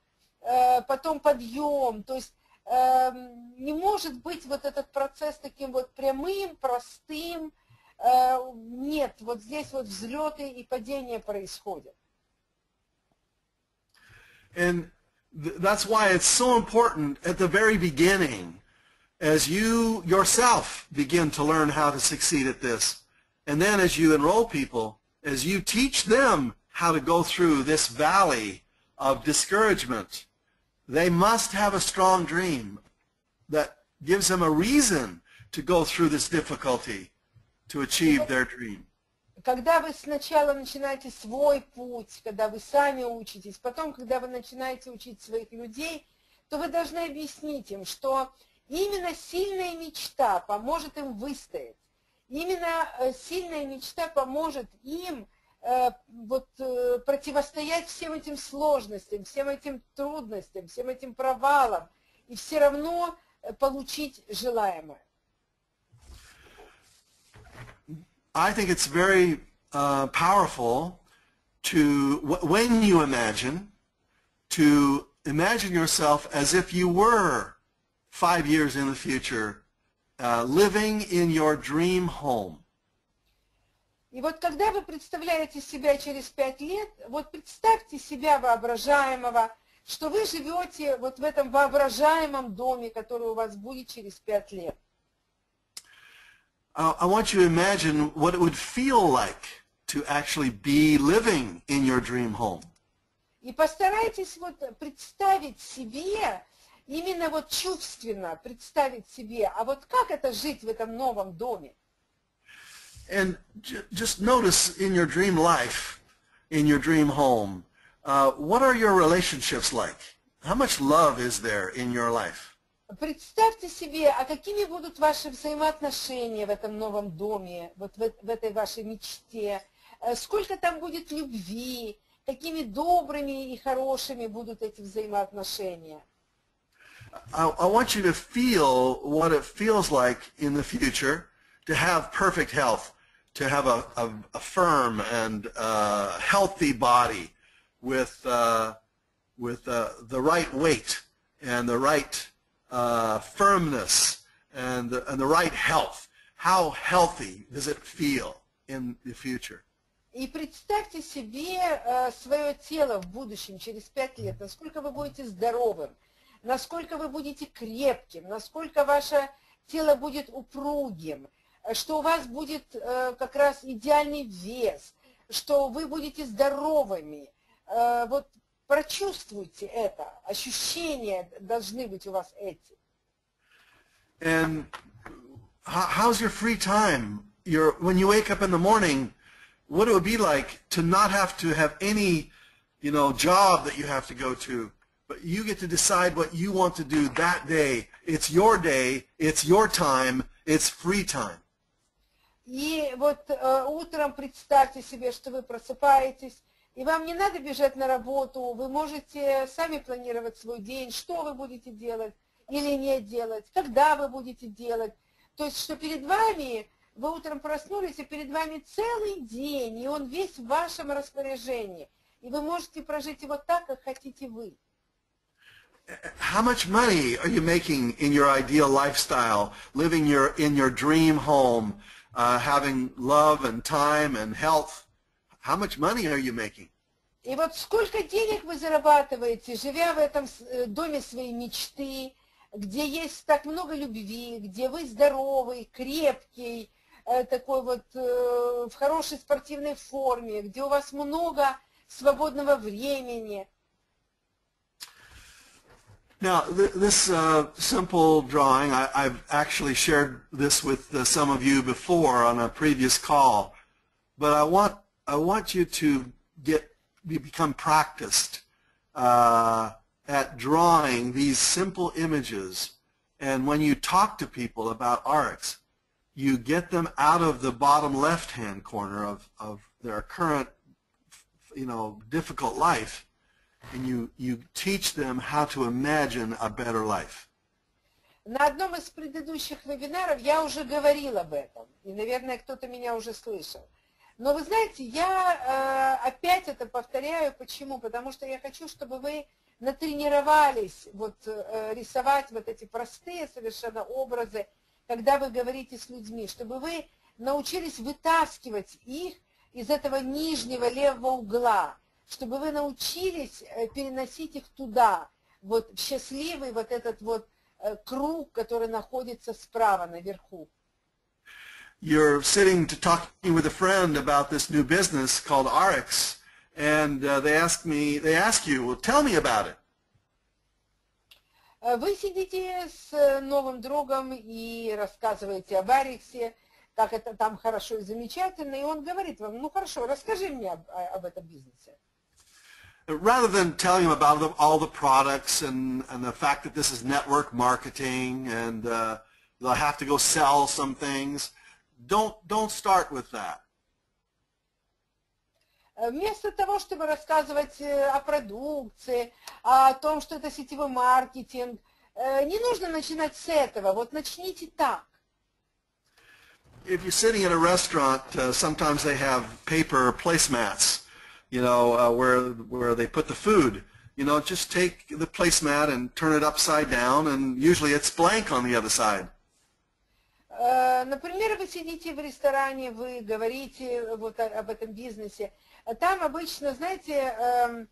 потом подъем, то есть не может быть вот этот процесс таким вот прямым, простым. Нет, вот здесь вот взлеты и падения происходят. And that's why it's so important at the very beginning, as you yourself begin to learn how to succeed at this, and then as you enroll people, as you teach them how to go through this valley of discouragement, they must have a strong dream that gives them a reason to go through this difficulty to achieve their dream. когда вы сначала начинаете свой путь, когда вы сами учитесь, потом, когда вы начинаете учить своих людей, то вы должны объяснить им, что именно сильная мечта поможет им выстоять. Именно сильная мечта поможет им противостоять всем этим сложностям, всем этим трудностям, всем этим провалам и все равно получить желаемое. I think it's very powerful to, when you imagine, to imagine yourself as if you were 5 years in the future, living in your dream home. И вот когда вы представляете себя через 5 лет, вот представьте себя воображаемого, что вы живете вот в этом воображаемом доме, который у вас будет через 5 лет. I want you to imagine what it would feel like to actually be living in your dream home. И постарайтесь вот представить себе, именно вот чувственно представить себе, а вот как это жить в этом новом доме. And just notice in your dream life, in your dream home, what are your relationships like? How much love is there in your life? Представьте себе, а какими будут ваши взаимоотношения в этом новом доме, вот в этой вашей мечте, сколько там будет любви, какими добрыми и хорошими будут эти взаимоотношения. I want you to feel what it feels like in the future to have perfect health, to have a firm and healthy body with the right weight and the right firmness and the right health. How healthy does it feel in the future? И представьте себе свое тело в будущем, через 5 лет, насколько вы будете здоровым, насколько вы будете крепким, насколько ваше тело будет упругим, что у вас будет как раз идеальный вес, что вы будете здоровыми. Вот прочувствуйте это, ощущения должны быть у вас эти. And how's your free time? When you wake up in the morning, what it would be like to not have to have any, job that you have to go to, but you get to decide what you want to do that day. It's your day, it's your time, it's free time. И вот утром представьте себе, что вы просыпаетесь, и вам не надо бежать на работу, вы можете сами планировать свой день, что вы будете делать или не делать, когда вы будете делать. То есть, что перед вами, вы утром проснулись, и перед вами целый день, и он весь в вашем распоряжении. И вы можете прожить его так, как хотите вы. How much money are you making in your ideal lifestyle, living in your dream home, having love and time and health? How much money are you making? И вот сколько денег вы зарабатываете, живя в этом доме своей мечты, где есть так много любви, где вы здоровый, крепкий, такой вот в хорошей спортивной форме, где у вас много свободного времени. Now, this simple drawing, I've actually shared this with some of you before on a previous call, but I want you to become practiced at drawing these simple images, and when you talk to people about Ariix, you get them out of the bottom left-hand corner of their current, difficult life, and you teach them how to imagine a better life. На одном из предыдущих вебинаров я уже говорила об этом, и, наверное, кто-то меня уже слышал. Но вы знаете, я опять это повторяю. Почему? Потому что я хочу, чтобы вы натренировались рисовать вот эти простые совершенно образы, когда вы говорите с людьми, чтобы вы научились вытаскивать их из этого нижнего левого угла, чтобы вы научились переносить их туда, в счастливый этот круг, который находится справа, наверху. You're sitting talking with a friend about this new business called Ariix, and they ask you, well, tell me about it. Вы сидите с новым другом и рассказываете об Ариксе, как это там хорошо и замечательно, и он говорит вам, ну хорошо, расскажи мне об этом бизнесе. Rather than telling them about all the products and the fact that this is network marketing and they'll have to go sell some things, don't start with that. Вместо того, чтобы рассказывать о продукции, о том, что это сетевой маркетинг, не нужно начинать с этого. Вот начните так. If you're sitting at a restaurant, sometimes they have paper placemats, you know, where they put the food. You know, just take the placemat and turn it upside down, and usually it's blank on the other side. Например, вы сидите в ресторане, вы говорите вот об этом бизнесе. Там обычно, знаете,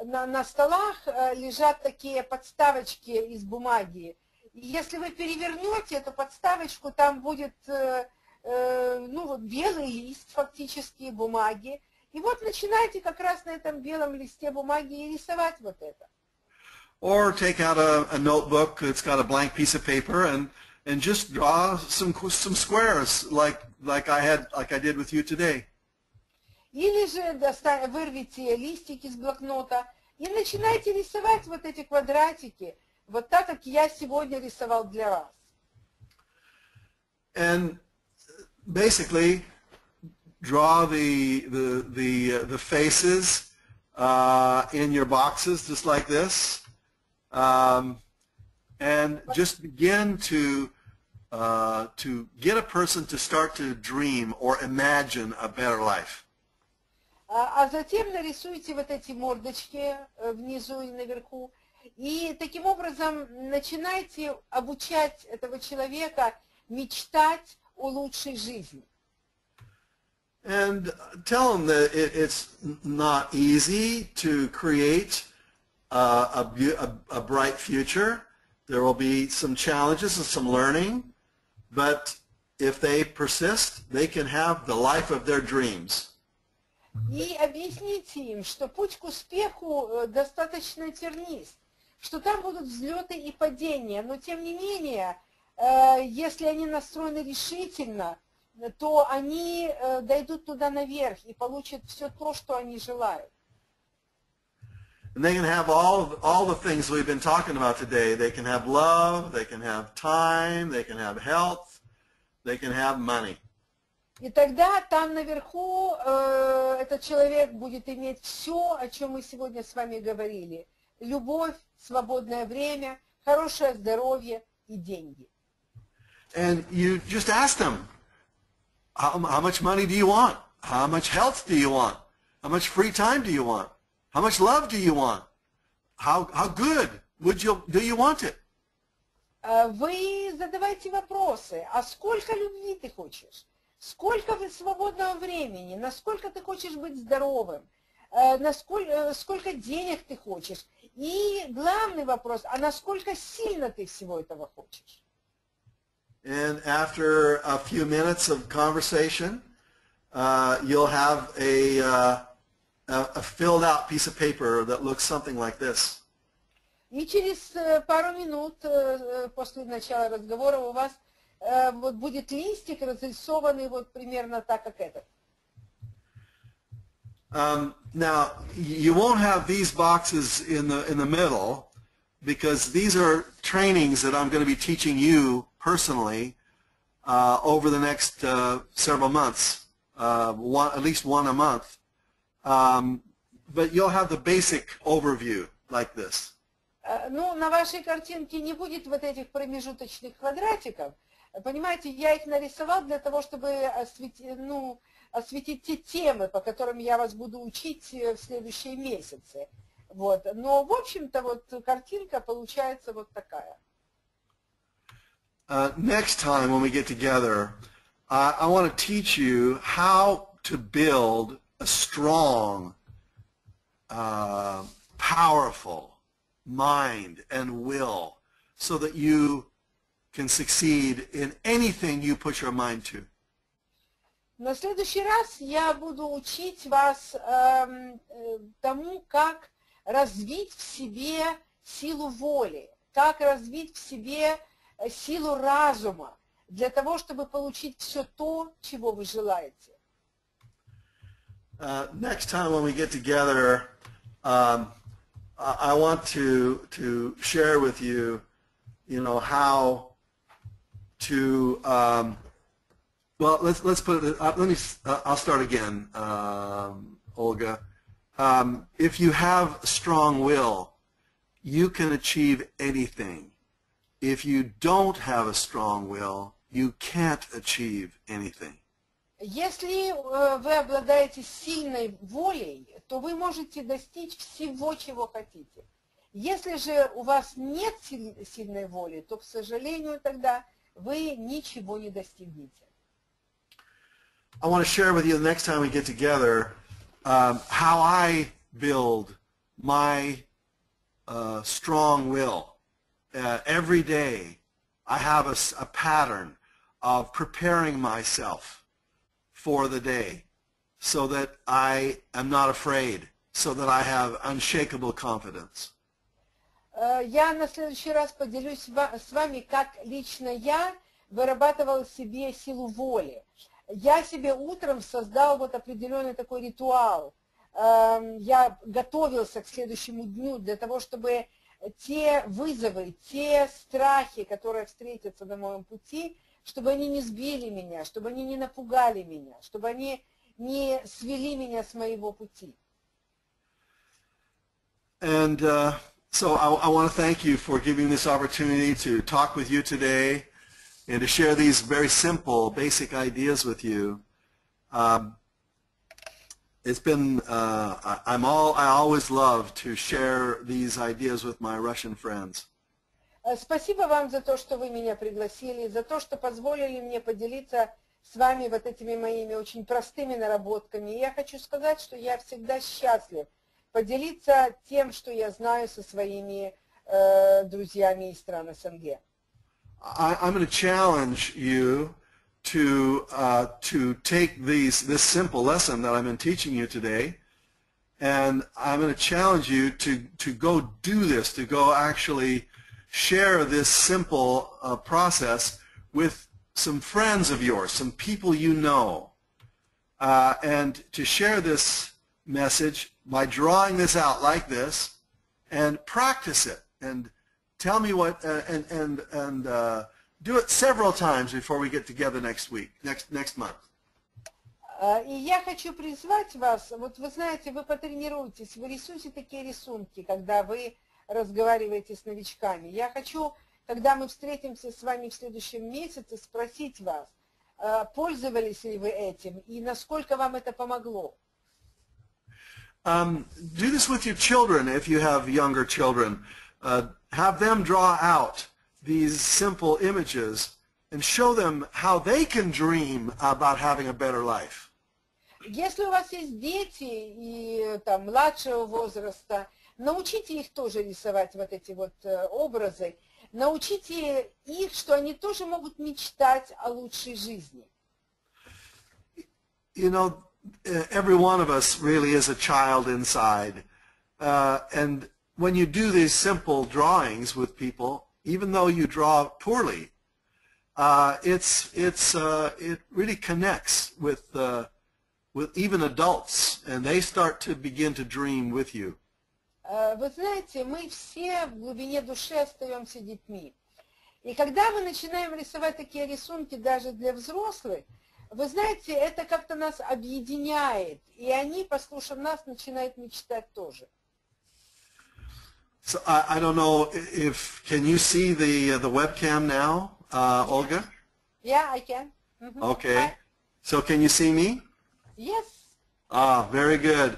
на столах лежат такие подставочки из бумаги. И если вы перевернете эту подставочку, там будет ну, вот белый лист фактически бумаги. И вот начинайте как раз на этом белом листе бумаги и рисовать вот это. Or take out a notebook that's got a blank piece of paper and just draw some squares like I did with you today. Или же вырвите листик из блокнота и начинайте рисовать вот эти квадратики, вот так, как я сегодня рисовал для вас. And basically, draw the faces in your boxes just like this, and just begin to get a person to start to dream or imagine a better life. А затем нарисуйте вот эти мордочки внизу и наверху, и таким образом начинайте обучать этого человека мечтать о лучшей жизни. And tell them that it's not easy to create a bright future. There will be some challenges and some learning, but if they persist, they can have the life of their dreams. И объясните им, что путь к успеху достаточно тернист, что там будут взлеты и падения, но тем не менее, если они настроены решительно, то они дойдут туда наверх и получат все то, что они желают. And they can have all the things we've been talking about today. They can have love, they can have time, they can have health, they can have money. И тогда там наверху этот человек будет иметь все, о чем мы сегодня с вами говорили. Любовь, свободное время, хорошее здоровье и деньги. And you just ask them, how much money do you want? How much health do you want? How much free time do you want? How much love do you want? How good do you want it? Вы задавайте вопросы. А сколько любви ты хочешь? Сколько свободного времени? Насколько ты хочешь быть здоровым? Сколько денег ты хочешь? И главный вопрос, а насколько сильно ты всего этого хочешь? And after a few minutes of conversation, you'll have a filled out piece of paper that looks something like this. И через пару минут после начала разговора у вас вот будет листик, разрисованный вот примерно так, как этот. Now, you won't have these boxes in the middle because these are trainings that I'm going to be teaching you personally over the next several months, at least one a month. But you'll have the basic overview like this. Ну, на вашей картинке не будет вот этих промежуточных квадратиков. Понимаете, я их нарисовал для того, чтобы осветить те темы, по которым я вас буду учить в следующие месяцы. Вот. Но, в общем-то, вот картинка получается вот такая. Next time when we get together, I want to teach you how to build a strong, powerful mind and will so that you can succeed in anything you put your mind to. На следующий раз я буду учить вас тому, как развить в себе силу воли, как развить в себе силу разума, для того, чтобы получить все то, чего вы желаете. Next time when we get together, I want to share with you, how to. Well, let's put it. I'll start again, Olga. If you have strong will, you can achieve anything. If you don't have a strong will, you can't achieve anything. Если вы обладаете сильной волей, то вы можете достичь всего, чего хотите. Если же у вас нет сильной воли, то, к сожалению, тогда вы ничего не достигнете. I want to share with you the next time we get together how I build my strong will. Every day I have a pattern of preparing myself for the day so that I am not afraid, so that I have unshakable confidence. Я на следующий раз поделюсь с вами, как лично я вырабатывал себе силу воли. Я себе утром создал вот определенный такой ритуал. Я готовился к следующему дню для того, чтобы те вызовы, те страхи, которые встретятся на моем пути, чтобы они не сбили меня, чтобы они не напугали меня, чтобы они не свели меня с моего пути. And so I want to thank you for giving this opportunity to talk with you today and to share these very simple, basic ideas with you. It's been, I always love to share these ideas with my Russian friends. Спасибо вам за то, что вы меня пригласили, за то, что позволили мне поделиться с вами вот этими моими очень простыми наработками. И я хочу сказать, что я всегда счастлив поделиться тем, что я знаю со своими друзьями из стран СНГ. I'm going to challenge you to take this simple lesson that I've been teaching you today, and I'm going to challenge you to go do this, to go actually share this simple process with some friends of yours, some people you know, and to share this message by drawing this out like this and practice it and tell me what and do it several times before we get together next week, next month. И я хочу призвать вас, вот вы знаете, вы потренируйтесь, вы рисуете такие рисунки, когда вы разговариваете с новичками. Я хочу, когда мы встретимся с вами в следующем месяце, спросить вас, пользовались ли вы этим и насколько вам это помогло. Do this with your children if you have younger children. Have them draw out these simple images and show them how they can dream about having a better life. Если у вас есть дети и там младшего возраста, научите их тоже рисовать вот эти вот образы, научите их, что они тоже могут мечтать о лучшей жизни. You know, every one of us really is a child inside, and when you do these simple drawings with people, even though you draw poorly, it really connects with even adults, and they start to begin to dream with you. Вы знаете, мы все в глубине души остаемся детьми. И когда мы начинаем рисовать такие рисунки даже для взрослых, вы знаете, это как-то нас объединяет, и они, послушав нас, начинают мечтать тоже. So I don't know if can you see the webcam now, Olga? Yeah, I can. Mm-hmm. Okay. Hi. So can you see me? Yes. Ah, very good.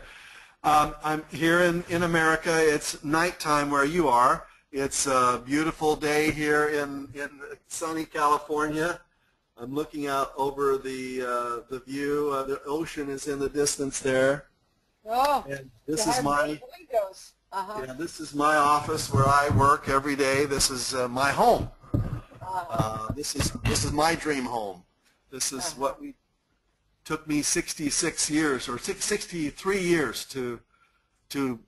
I'm here in America. It's nighttime where you are. It's a beautiful day here in sunny California. I'm looking out over the view. The ocean is in the distance there. Oh, and this is my windows. Yeah, this is my office where I work every day. This is my home. This is my dream home. This is what took me 66 years or 63 years to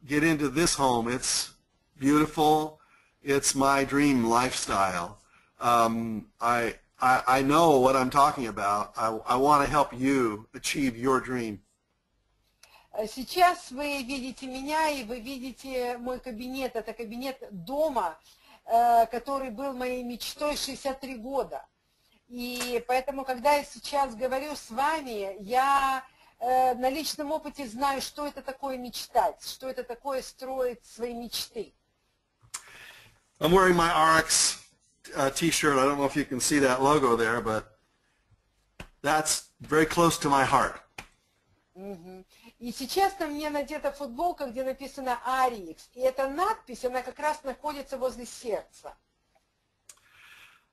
get into this home. It's beautiful. It's my dream lifestyle. I I know what I'm talking about. I want to help you achieve your dream. Сейчас вы видите меня, и вы видите мой кабинет. Это кабинет дома, который был моей мечтой 63 года. И поэтому, когда я сейчас говорю с вами, я на личном опыте знаю, что это такое мечтать, что это такое строить свои мечты. I'm wearing my Ariix t-shirt. I don't know if you can see that logo there, but that's very close to my heart. И сейчас на мне надета футболка, где написано Ariix. И эта надпись, она как раз находится возле сердца.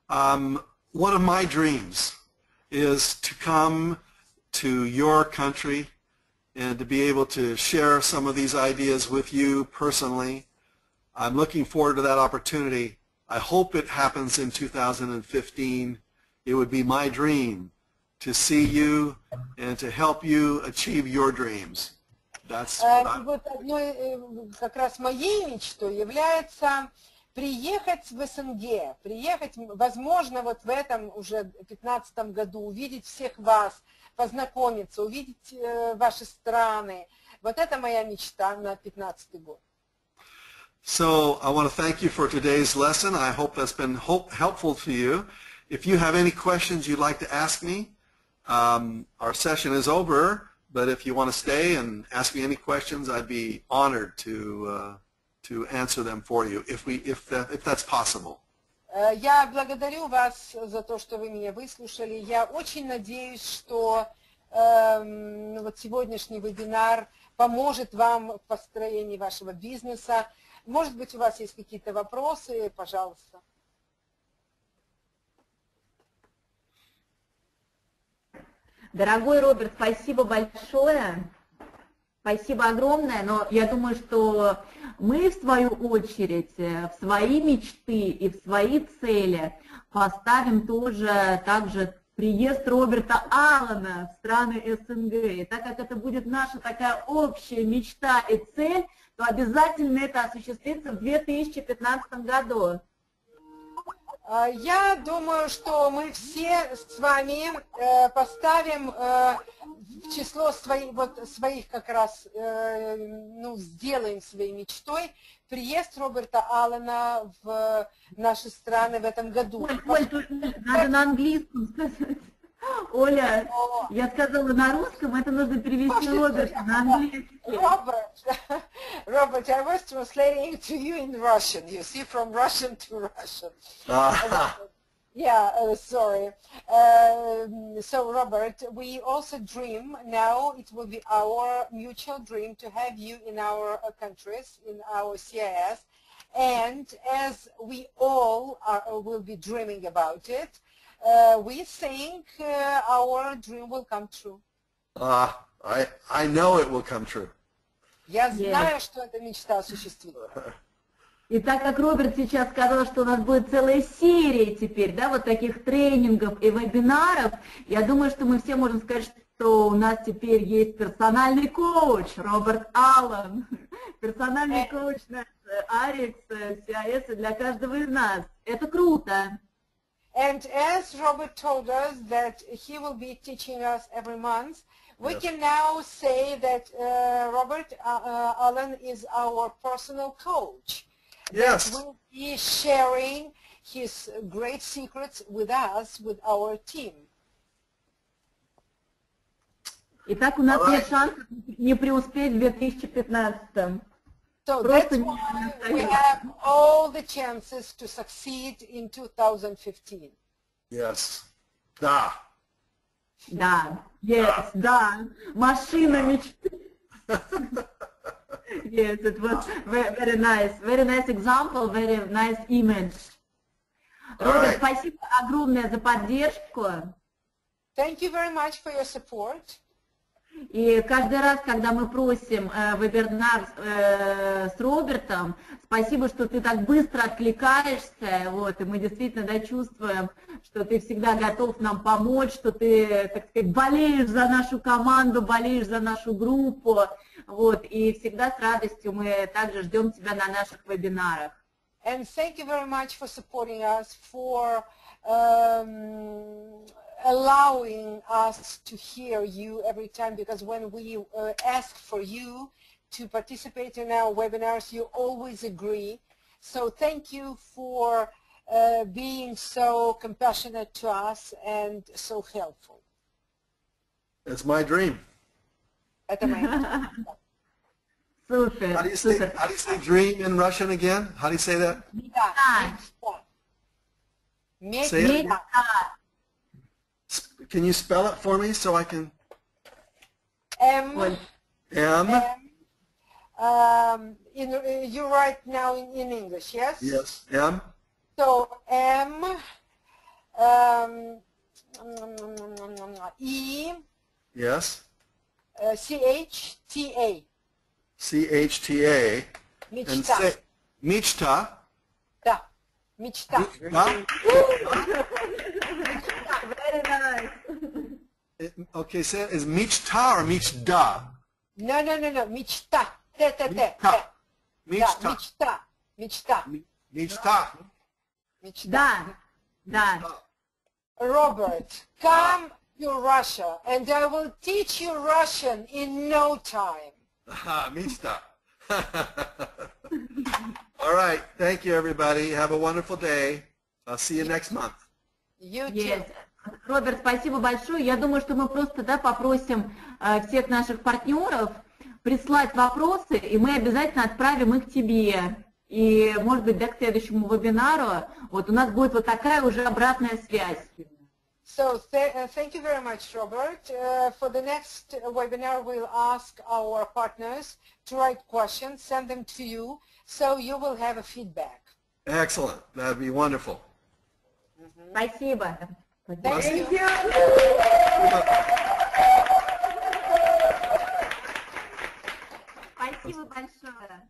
One of my dreams is to come to your country and to be able to share some of these ideas with you personally. I'm looking forward to that opportunity. I hope it happens in 2015. It would be my dream to see you and to help you achieve your dreams. That's вот одной как раз моей мечтой является приехать в СНГ, приехать, возможно, вот в этом уже 2015 году, увидеть всех вас, познакомиться, увидеть ваши страны. Вот это моя мечта на 2015 год. So I want to thank you for today's lesson. I hope that's been helpful to you. If you have any questions you'd like to ask me, our session is over, but if you want to stay and ask me any questions, I'd be honored to answer them for you, if that's possible. Я благодарю вас за то, что вы меня выслушали. Я очень надеюсь, что вот сегодняшний вебинар поможет вам в построении вашего бизнеса. Может быть, у вас есть какие-то вопросы, пожалуйста. Дорогой Роберт, спасибо большое. Спасибо огромное, но я думаю, что мы, в свою очередь, в свои мечты и в свои цели поставим тоже также приезд Роберта Аллена в страны СНГ. И так как это будет наша такая общая мечта и цель, то обязательно это осуществится в 2015 году. Я думаю, что мы все с вами поставим в число своих как раз, сделаем своей мечтой приезд Роберта Аллена в наши страны в этом году. Оль, надо на английском сказать. Оля, я сказала на русском, это нужно перевести Роберта на английский. Robert, I was translating to you in Russian. You see, from Russian to Russian. Yeah, sorry. So, Robert, we also dream now. It will be our mutual dream to have you in our countries, in our CIS, and as we all will be dreaming about it, we think our dream will come true. I know it will come true. Я знаю, что эта мечта осуществится. И так как Роберт сейчас сказал, что у нас будет целая серия теперь, да, вот таких тренингов и вебинаров, я думаю, что мы все можем сказать, что у нас теперь есть персональный коуч Роберт Аллен, персональный коуч наш Ariix, CIS для каждого из нас. Это круто. And as Robert told us that he will be teaching us every month, we can now say that Robert Allen is our personal coach. Yes. That will be sharing his great secrets with us, with our team. Итак, у нас нет шансов не преуспеть в 2015. So that's why we have all the chances to succeed in 2015. Yes. Да. Да. Yes, да. Машина мечты. Yes, it was very nice example, very nice image. Роберт, спасибо огромное за поддержку. Thank you very much for your support. И каждый раз, когда мы просим вебинар с Робертом, спасибо, что ты так быстро откликаешься, вот, и мы действительно, да, чувствуем, что ты всегда готов нам помочь, что ты, так сказать, болеешь за нашу команду, болеешь за нашу группу, вот, и всегда с радостью мы также ждем тебя на наших вебинарах. And thank you very much for supporting us, for allowing us to hear you every time, because when we ask for you to participate in our webinars, you always agree. So thank you for being so compassionate to us and so helpful. It's my dream. Это моя. Супер, How do you супер. say dream in Russian again? How do you say that? Мечта. Say it. Мечта. Can you spell it for me so I can? M. M. You write now in English, yes? Yes. M. So M. E. Yes. C-H-T-A. C-H-T-A. And Мечта. say Michta. Да. Мечта. Very nice. Okay, say it. Is Michta or Michda? No. Мечта. Т-т-т. Michta. Мечта. Мечта. Michta. Мечта. Да, да. Robert, come to Russia and I will teach you Russian in no time. Michta. All right. Thank you, everybody. Have a wonderful day. I'll see you next month. You too. Yes. Роберт, спасибо большое. Я думаю, что мы просто попросим всех наших партнеров прислать вопросы, и мы обязательно отправим их тебе. И, может быть, к следующему вебинару вот у нас будет вот такая уже обратная связь. So thank you very much, Robert. For the next webinar, we'll ask our partners to write questions, send them to you, so you will have a feedback. Excellent. That'd be wonderful. Спасибо. Thank you. Спасибо большое.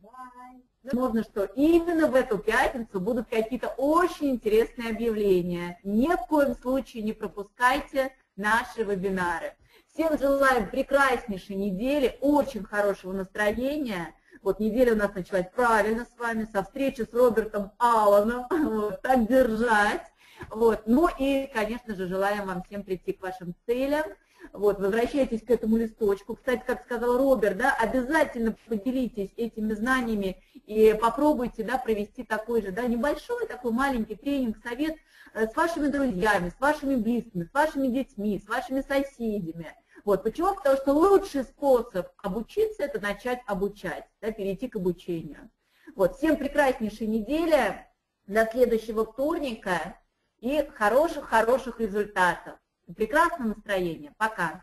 Возможно, что именно в эту пятницу будут какие-то очень интересные объявления. Ни в коем случае не пропускайте наши вебинары. Всем желаю прекраснейшей недели, очень хорошего настроения. Вот неделя у нас началась правильно с вами, со встречи с Робертом Алленом. Вот, так держать. Вот. Ну и, конечно же, желаем вам всем прийти к вашим целям. Вот, возвращайтесь к этому листочку. Кстати, как сказал Роберт, обязательно поделитесь этими знаниями и попробуйте провести такой же небольшой, такой маленький тренинг, совет с вашими друзьями, с вашими близкими, с вашими детьми, с вашими соседями. Вот, почему? Потому что лучший способ обучиться – это начать обучать, перейти к обучению. Вот, всем прекраснейшей недели, до следующего вторника и хороших результатов. Прекрасного настроения. Пока.